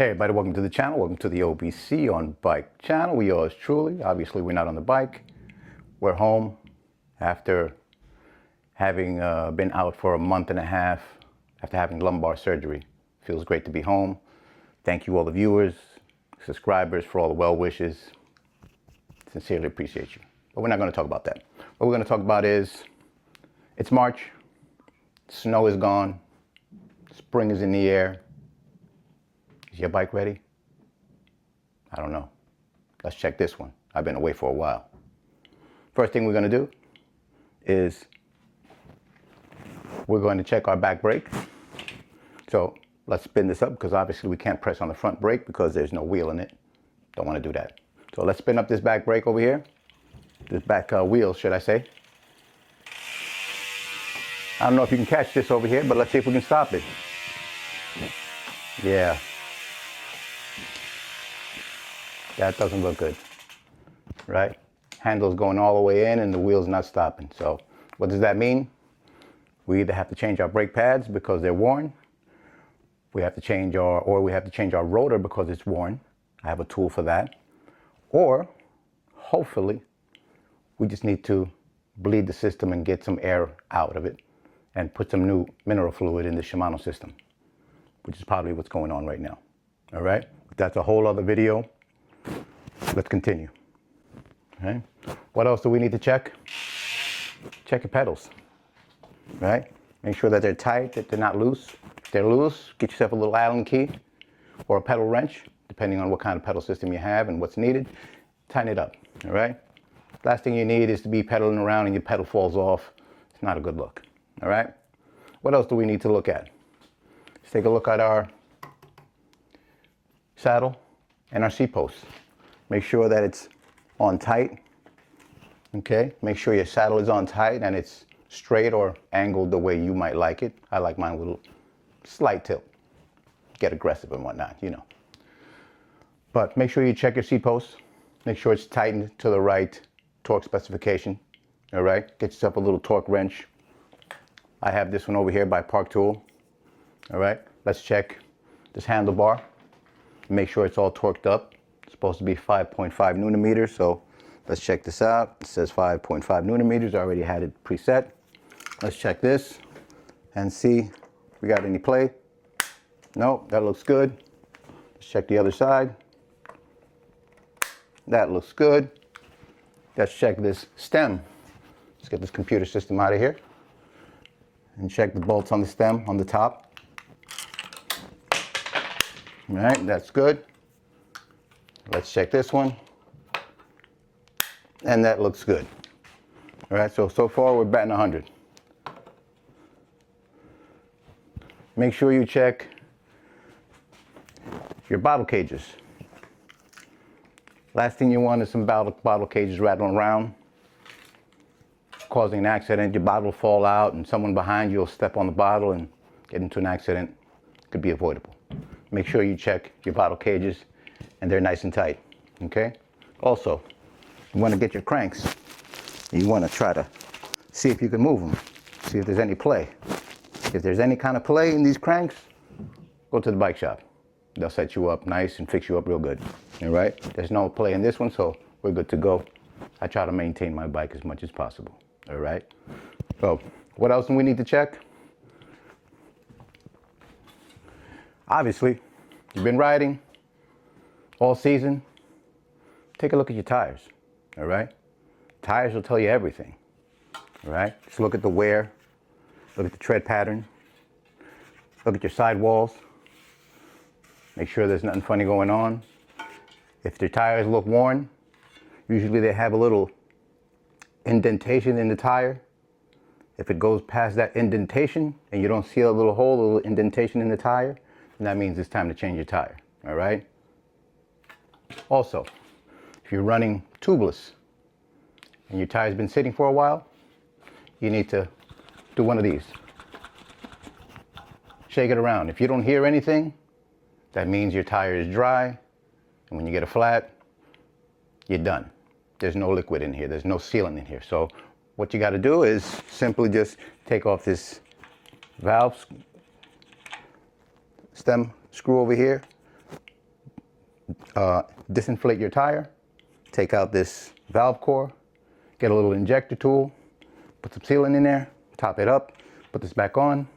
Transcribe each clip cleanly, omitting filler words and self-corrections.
Hey everybody, welcome to the channel. Welcome to the OBC on Bike channel. We yours truly. Obviously, we're not on the bike. We're home after having been out for a month and a half after having lumbar surgery. Feels great to be home. Thank you all the viewers, subscribers for all the well wishes. Sincerely appreciate you. But we're not going to talk about that. What we're going to talk about is it's March. Snow is gone. Spring is in the air. Is your bike ready? I don't know. Let's check this one. I've been away for a while. First thing we're going to do is we're going to check our back brake. So let's spin this up because obviously we can't press on the front brake because there's no wheel in it. Don't want to do that. So let's spin up this back brake over here. This back wheel, should I say. I don't know if you can catch this over here, but let's see if we can stop it. Yeah. That doesn't look good, right? Handle's going all the way in and the wheel's not stopping. So what does that mean? We either have to change our brake pads because they're worn. We have to change our rotor because it's worn. I have a tool for that. Or hopefully we just need to bleed the system and get some air out of it and put some new mineral fluid in the Shimano system, which is probably what's going on right now. All right, that's a whole other video. Let's continue. Okay. What else do we need to check? Check your pedals. Right? Make sure that they're tight, that they're not loose. If they're loose, get yourself a little Allen key or a pedal wrench, depending on what kind of pedal system you have and what's needed. Tighten it up. All right? Last thing you need is to be pedaling around and your pedal falls off. It's not a good look. All right? What else do we need to look at? Let's take a look at our saddle and our seat posts. Make sure that it's on tight. Okay? Make sure your saddle is on tight and it's straight or angled the way you might like it. I like mine with a slight tilt. Get aggressive and whatnot, you know. But make sure you check your seat posts. Make sure it's tightened to the right torque specification. All right? Get yourself a little torque wrench. I have this one over here by Park Tool. All right? Let's check this handlebar. Make sure it's all torqued up. It's supposed to be 5.5 Newton meters, so let's check this out. It says 5.5 Newton meters. I already had it preset. Let's check this and see if we got any play. No, that looks good. Let's check the other side. That looks good. Let's check this stem. Let's get this computer system out of here and check the bolts on the stem on the top. All right, that's good. Let's check this one. And that looks good. All right, so far we're batting 100. Make sure you check your bottle cages. Last thing you want is some bottle cages rattling around, causing an accident. Your bottle will fall out and someone behind you will step on the bottle and get into an accident. It could be avoidable. Make sure you check your bottle cages and they're nice and tight, okay? Also, you want to get your cranks. You want to try to see if you can move them, see if there's any play. If there's any kind of play in these cranks, go to the bike shop. They'll set you up nice and fix you up real good, all right? There's no play in this one, so we're good to go. I try to maintain my bike as much as possible, all right? So, what else do we need to check? Obviously, you've been riding all season. Take a look at your tires, all right? Tires will tell you everything, all right? Just look at the wear, look at the tread pattern, look at your sidewalls. Make sure there's nothing funny going on. If the tires look worn, usually they have a little indentation in the tire. If it goes past that indentation and you don't see a little hole, a little indentation in the tire, then that means it's time to change your tire, all right? Also, if you're running tubeless and your tire's been sitting for a while, you need to do one of these. Shake it around. If you don't hear anything, that means your tire is dry, and when you get a flat, you're done. There's no liquid in here. There's no sealant in here. So what you got to do is simply just take off this valve stem screw over here, disinflate your tire, take out this valve core, get a little injector tool, put some sealant in there, top it up, put this back on,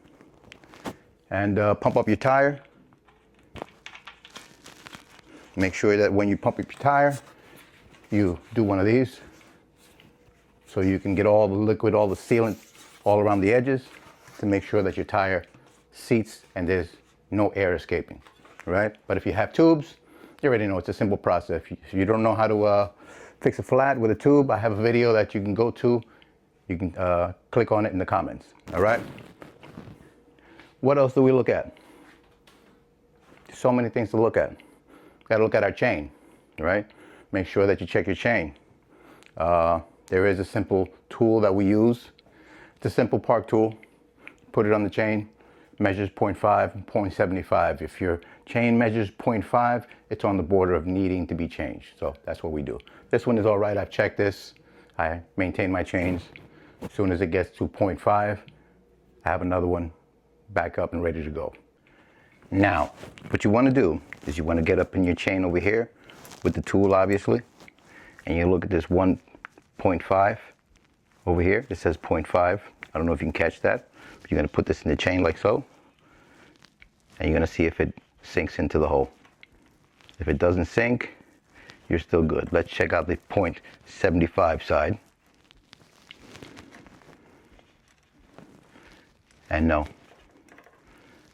and pump up your tire. Make sure that when you pump up your tire, you do one of these so you can get all the liquid, all the sealant all around the edges to make sure that your tire seats and there's no air escaping, right? But if you have tubes, you already know it's a simple process. If you don't know how to fix a flat with a tube, I have a video that you can go to. You can click on it in the comments, all right? What else do we look at? So many things to look at. Got to look at our chain, right? Make sure that you check your chain. There is a simple tool that we use. It's a simple park tool. Put it on the chain, measures 0.5, 0.75. If your chain measures 0.5, it's on the border of needing to be changed. So that's what we do. This one is all right. I've checked this. I maintain my chains. As soon as it gets to 0.5, I have another one back up and ready to go. Now, what you want to do is you want to get up in your chain over here with the tool, obviously, and you look at this 1.5 over here. It says 0.5. I don't know if you can catch that. But you're going to put this in the chain like so, and you're going to see if it sinks into the hole. If it doesn't sink, you're still good. Let's check out the 0.75 side. And no,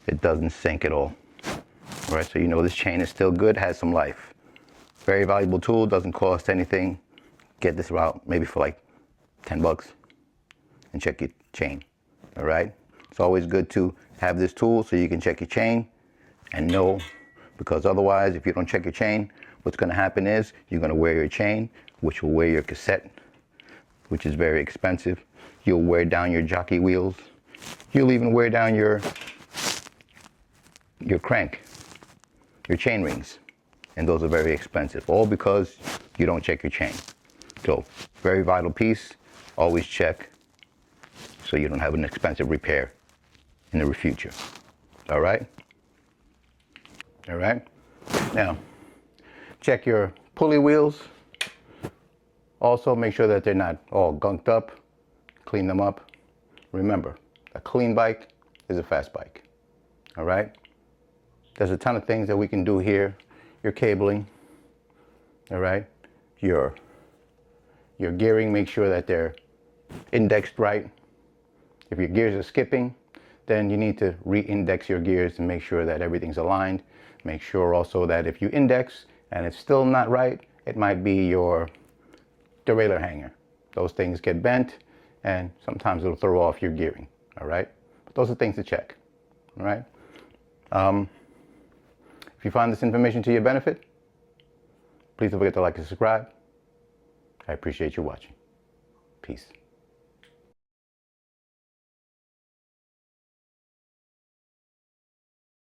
it doesn't sink at all. All right, so you know this chain is still good, has some life. Very valuable tool, doesn't cost anything. Get this out maybe for like 10 bucks and check your chain, all right? It's always good to have this tool so you can check your chain and know, because otherwise if you don't check your chain, what's gonna happen is you're gonna wear your chain, which will wear your cassette, which is very expensive. You'll wear down your jockey wheels. You'll even wear down your crank, your chain rings, and those are very expensive, all because you don't check your chain. So, very vital piece, always check so you don't have an expensive repair in the future. All right? All right? Now, check your pulley wheels. Also, make sure that they're not all gunked up. Clean them up. Remember, a clean bike is a fast bike. All right? There's a ton of things that we can do here. Your cabling, all right? Your gearing, make sure that they're indexed right. If your gears are skipping, then you need to re-index your gears and make sure that everything's aligned. Make sure also that if you index and it's still not right, it might be your derailleur hanger. Those things get bent and sometimes it'll throw off your gearing, all right? But those are things to check, all right? If you find this information to your benefit, please don't forget to like and subscribe. I appreciate you watching. Peace.